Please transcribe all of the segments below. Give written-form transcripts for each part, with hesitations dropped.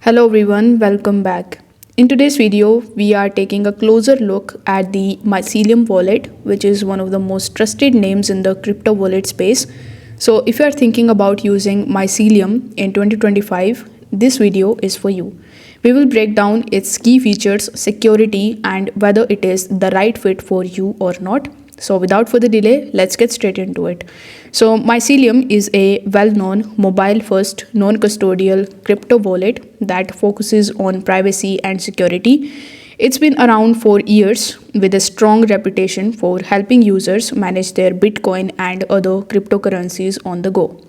Hello everyone, welcome back. In today's video, we are taking a closer look at the Mycelium wallet, which is one of the most trusted names in the crypto wallet space. So if you are thinking about using Mycelium in 2025, this video is for you. We will break down its key features, security, and whether it is the right fit for you or not. So without further delay, let's get straight into it. So Mycelium is a well-known mobile-first non-custodial crypto wallet that focuses on privacy and security. It's been around for years with a strong reputation for helping users manage their Bitcoin and other cryptocurrencies on the go.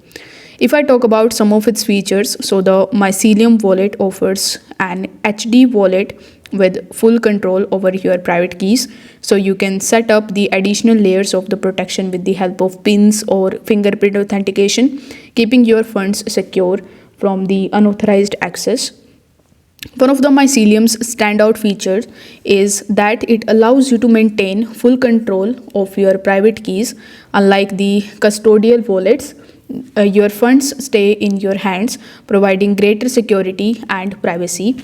If I talk about some of its features, so the Mycelium wallet offers an HD wallet with full control over your private keys. So you can set up the additional layers of the protection with the help of pins or fingerprint authentication, keeping your funds secure from the unauthorized access. One of the Mycelium's standout features is that it allows you to maintain full control of your private keys. Unlike the custodial wallets, your funds stay in your hands, providing greater security and privacy.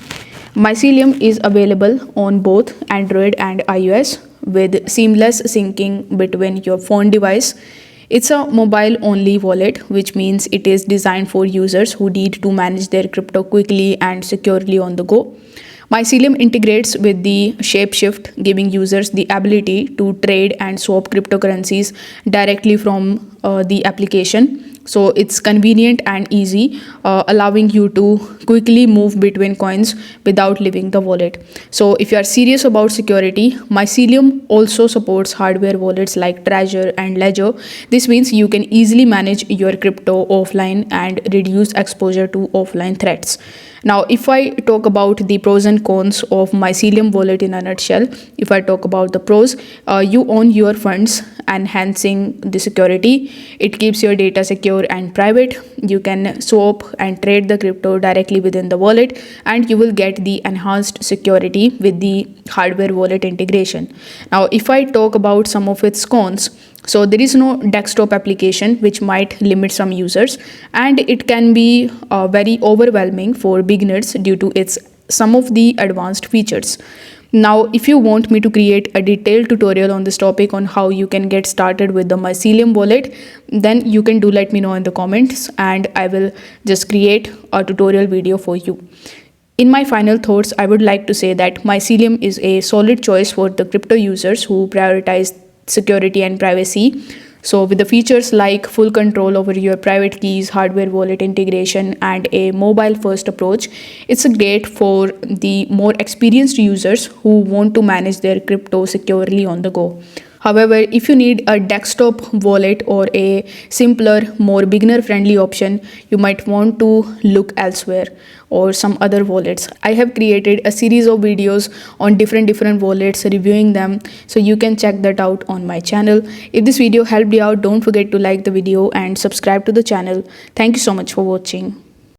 Mycelium is available on both Android and iOS with seamless syncing between your phone device. It's a mobile only wallet, which means it is designed for users who need to manage their crypto quickly and securely on the go. Mycelium integrates with the Shapeshift, giving users the ability to trade and swap cryptocurrencies directly from the application. So it's convenient and easy, allowing you to quickly move between coins without leaving the wallet. So if you are serious about security, Mycelium also supports hardware wallets like Treasure and Ledger. This means you can easily manage your crypto offline and reduce exposure to offline threats. Now, if I talk about the pros and cons of Mycelium wallet in a nutshell, if I talk about the pros, you own your funds, enhancing the security. It keeps your data secure and private. You can swap and trade the crypto directly within the wallet, and you will get the enhanced security with the hardware wallet integration. Now, if I talk about some of its cons, so there is no desktop application, which might limit some users, and it can be very overwhelming for beginners due to its some of the advanced features. Now, if you want me to create a detailed tutorial on this topic on how you can get started with the Mycelium wallet, then you can let me know in the comments, and I will just create a tutorial video for you. In my final thoughts, I would like to say that Mycelium is a solid choice for the crypto users who prioritize security and privacy. So with the features like full control over your private keys, hardware wallet integration, and a mobile first approach, it's great for the more experienced users who want to manage their crypto securely on the go. However, if you need a desktop wallet or a simpler, more beginner-friendly option, you might want to look elsewhere or some other wallets. I have created a series of videos on different wallets, reviewing them, so you can check that out on my channel. If this video helped you out, don't forget to like the video and subscribe to the channel. Thank you so much for watching.